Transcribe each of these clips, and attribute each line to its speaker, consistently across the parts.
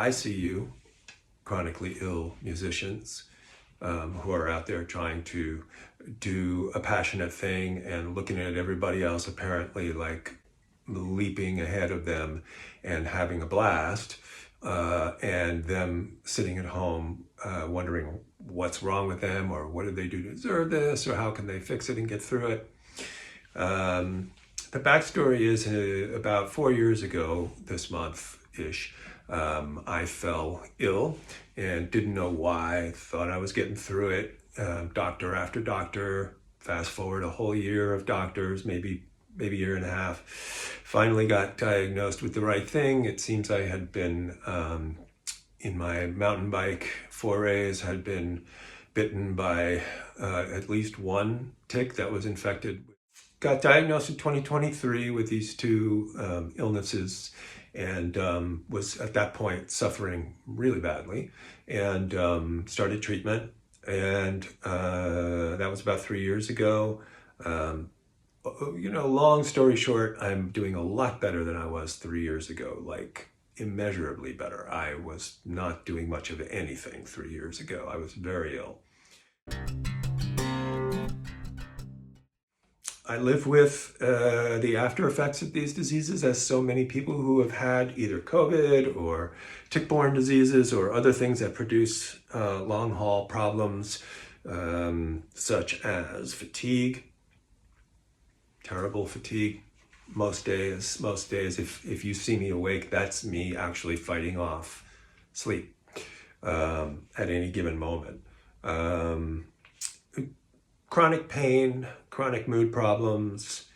Speaker 1: I see you, chronically ill musicians, who are out there trying to do a passionate thing and looking at everybody else apparently like leaping ahead of them and having a blast, and them sitting at home wondering what's wrong with them, or what did they do to deserve this, or how can they fix it and get through it. The backstory is about 4 years ago this month-ish, I fell ill and didn't know why. Thought I was getting through it. Doctor after doctor, fast forward a whole year of doctors, maybe a year and a half. Finally got diagnosed with the right thing. It seems I had been, in my mountain bike forays, had been bitten by at least one tick that was infected. Got diagnosed in 2023 with these two illnesses, and was at that point suffering really badly, and started treatment. And that was about 3 years ago. Long story short, I'm doing a lot better than I was 3 years ago, like immeasurably better. I was not doing much of anything 3 years ago. I was very ill. I live with the after effects of these diseases, as so many people who have had either COVID or tick-borne diseases or other things that produce long-haul problems, such as fatigue, terrible fatigue. Most days, if you see me awake, that's me actually fighting off sleep at any given moment. Chronic pain, chronic mood problems,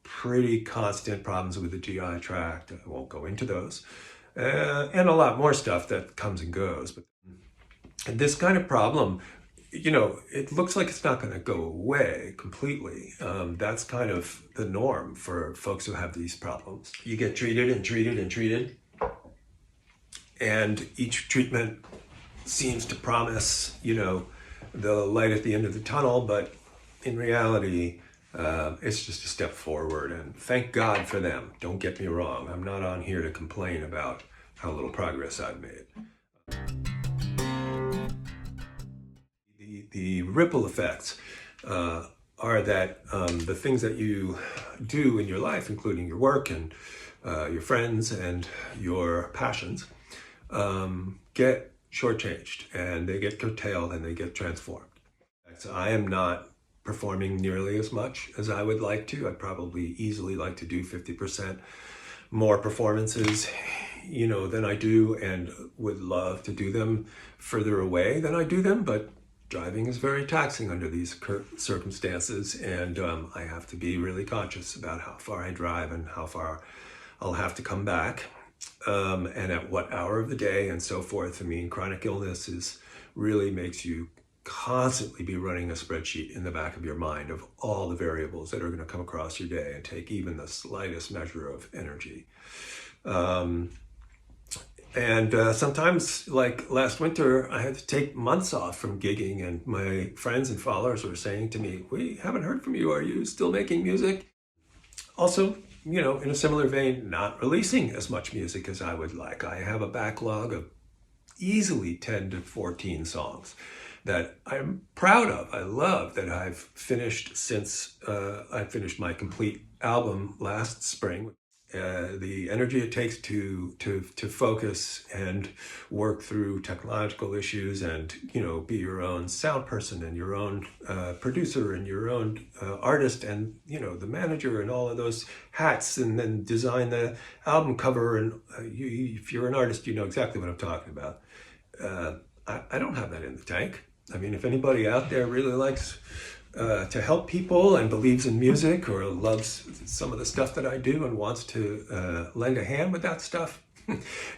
Speaker 1: pretty constant problems with the GI tract. I won't go into those. And a lot more stuff that comes and goes. But this kind of problem, it looks like it's not going to go away completely. That's kind of the norm for folks who have these problems. You get treated and treated and treated. And each treatment seems to promise, the light at the end of the tunnel, but in reality, it's just a step forward, and thank God for them. Don't get me wrong. I'm not on here to complain about how little progress I've made. The ripple effects are that the things that you do in your life, including your work and your friends and your passions, get shortchanged, and they get curtailed, and they get transformed. So I am not performing nearly as much as I would like to. I'd probably easily like to do 50% more performances, than I do, and would love to do them further away than I do them, but driving is very taxing under these circumstances, and I have to be really conscious about how far I drive and how far I'll have to come back. And at what hour of the day and so forth. I mean, chronic illness really makes you constantly be running a spreadsheet in the back of your mind of all the variables that are going to come across your day and take even the slightest measure of energy. Sometimes, like last winter, I had to take months off from gigging, and my friends and followers were saying to me, "We haven't heard from you. Are you still making music?" Also, in a similar vein, not releasing as much music as I would like. I have a backlog of easily 10 to 14 songs that I'm proud of. I love that I've finished since I finished my complete album last spring. The energy it takes to focus and work through technological issues, and be your own sound person and your own producer and your own artist, and the manager, and all of those hats, and then design the album cover. And if you're an artist, you know exactly what I'm talking about. I don't have that in the tank. I mean, if anybody out there really likes to help people and believes in music, or loves some of the stuff that I do and wants to lend a hand with that stuff,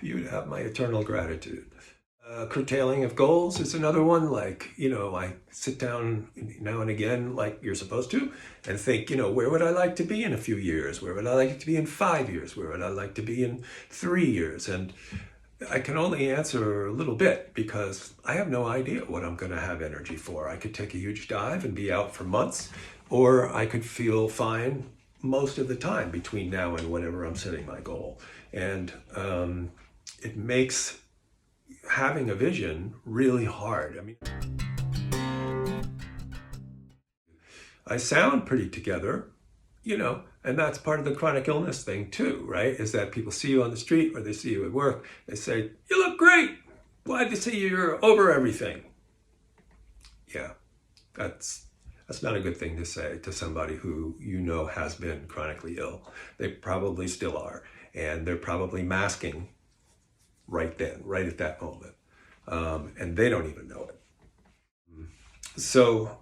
Speaker 1: you'd have my eternal gratitude. Curtailing of goals is another one. Like, I sit down now and again, like you're supposed to, and think, where would I like to be in a few years? Where would I like to be in 5 years? Where would I like to be in 3 years? And I can only answer a little bit, because I have no idea what I'm going to have energy for. I could take a huge dive and be out for months, or I could feel fine most of the time between now and whenever I'm setting my goal. And it makes having a vision really hard. I mean, I sound pretty together, you know, and that's part of the chronic illness thing too, right? Is that people see you on the street or they see you at work, they say, you look great. Glad to see you're over everything. Yeah, that's not a good thing to say to somebody who you know has been chronically ill. They probably still are, and they're probably masking right then, right at that moment, and they don't even know it. So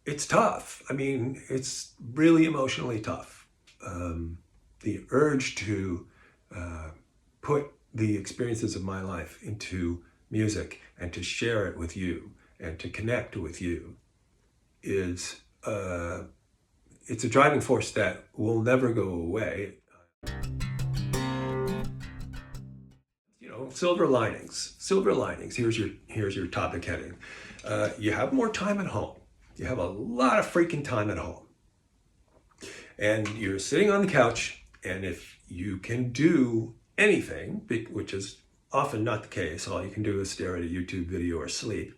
Speaker 1: it's tough. I mean, it's really emotionally tough. The urge to put the experiences of my life into music and to share it with you and to connect with you is it's a driving force that will never go away. You know, silver linings. Silver linings. Here's your topic heading. You have more time at home. You have a lot of freaking time at home. And you're sitting on the couch, and if you can do anything, which is often not the case, all you can do is stare at a YouTube video or sleep.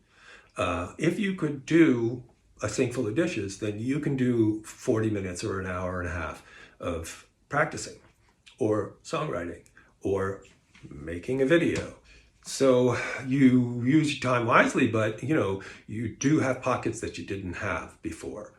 Speaker 1: If you could do a sink full of dishes, then you can do 40 minutes or an hour and a half of practicing or songwriting or making a video. So you use your time wisely, but you know, you do have pockets that you didn't have before.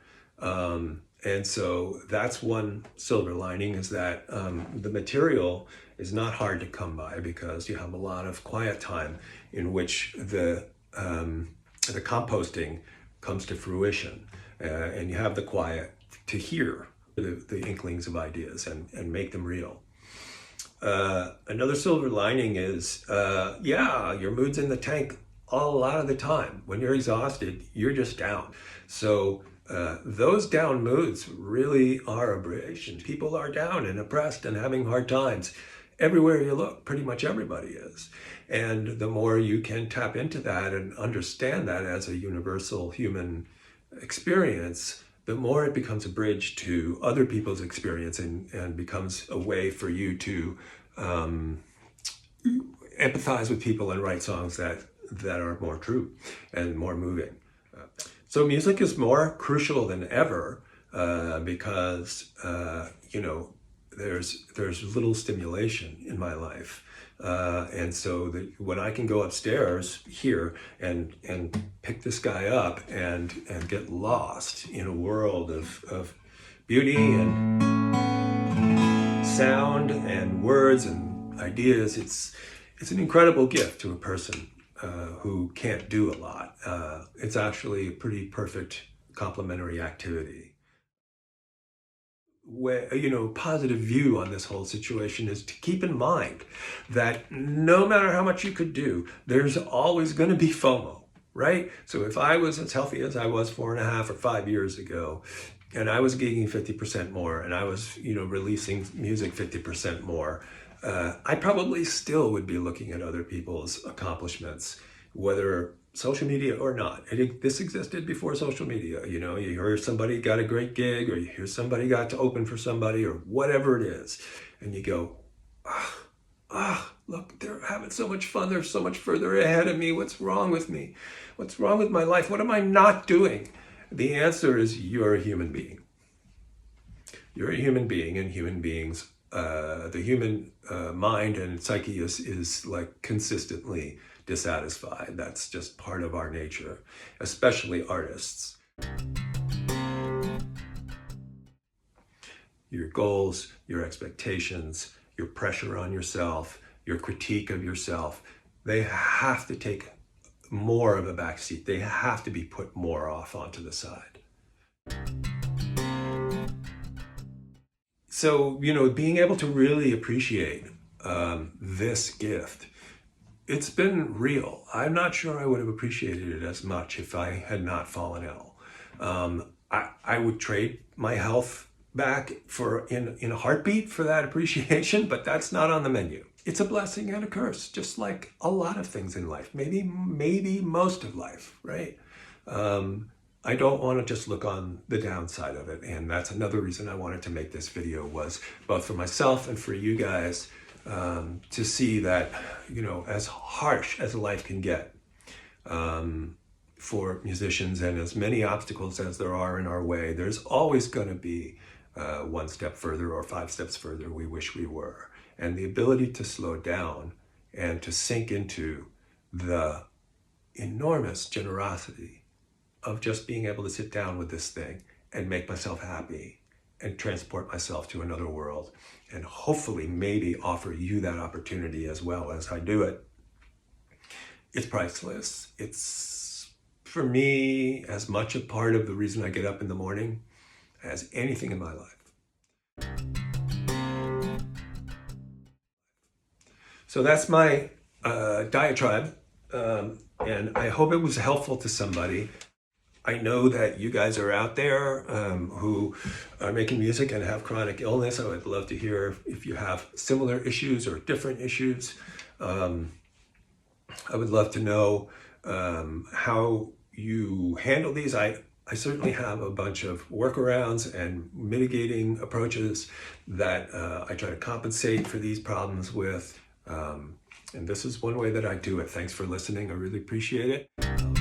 Speaker 1: And so that's one silver lining, is that the material is not hard to come by because you have a lot of quiet time in which the composting comes to fruition, and you have the quiet to hear the inklings of ideas and make them real. Another silver lining is, yeah, your mood's in the tank a lot of the time. When you're exhausted, you're just down. So those down moods really are aberrations. People are down and oppressed and having hard times. Everywhere you look, pretty much everybody is. And the more you can tap into that and understand that as a universal human experience, the more it becomes a bridge to other people's experience and becomes a way for you to empathize with people and write songs that are more true and more moving. So music is more crucial than ever because, you know, there's little stimulation in my life. And so when I can go upstairs here and pick this guy up and get lost in a world of beauty and sound and words and ideas, it's an incredible gift to a person who can't do a lot. It's actually a pretty perfect complementary activity. Positive view on this whole situation is to keep in mind that no matter how much you could do, there's always going to be FOMO, right? So if I was as healthy as I was 4.5 or 5 years ago, and I was gigging 50% more, and I was, releasing music 50% more, I probably still would be looking at other people's accomplishments, whether social media or not. This existed before social media. You hear somebody got a great gig, or you hear somebody got to open for somebody, or whatever it is, and you go, look, they're having so much fun. They're so much further ahead of me. What's wrong with me? What's wrong with my life? What am I not doing? The answer is you're a human being. You're a human being, and human beings, the human mind and psyche is like consistently dissatisfied. That's just part of our nature, especially artists. Your goals, your expectations, your pressure on yourself, your critique of yourself, they have to take more of a backseat. They have to be put more off onto the side. So, being able to really appreciate this gift, it's been real. I'm not sure I would have appreciated it as much if I had not fallen ill. I would trade my health back in a heartbeat for that appreciation, but that's not on the menu. It's a blessing and a curse, just like a lot of things in life, maybe most of life, right? I don't want to just look on the downside of it, and that's another reason I wanted to make this video, was both for myself and for you guys, to see that, as harsh as life can get for musicians, and as many obstacles as there are in our way, there's always going to be one step further or 5 steps further we wish we were. And the ability to slow down and to sink into the enormous generosity of just being able to sit down with this thing and make myself happy and transport myself to another world, and hopefully maybe offer you that opportunity as well as I do it. It's priceless. It's, for me, as much a part of the reason I get up in the morning as anything in my life. So that's my diatribe, and I hope it was helpful to somebody. I know that you guys are out there who are making music and have chronic illness. I would love to hear if you have similar issues or different issues. I would love to know how you handle these. I certainly have a bunch of workarounds and mitigating approaches that I try to compensate for these problems with. And this is one way that I do it. Thanks for listening. I really appreciate it.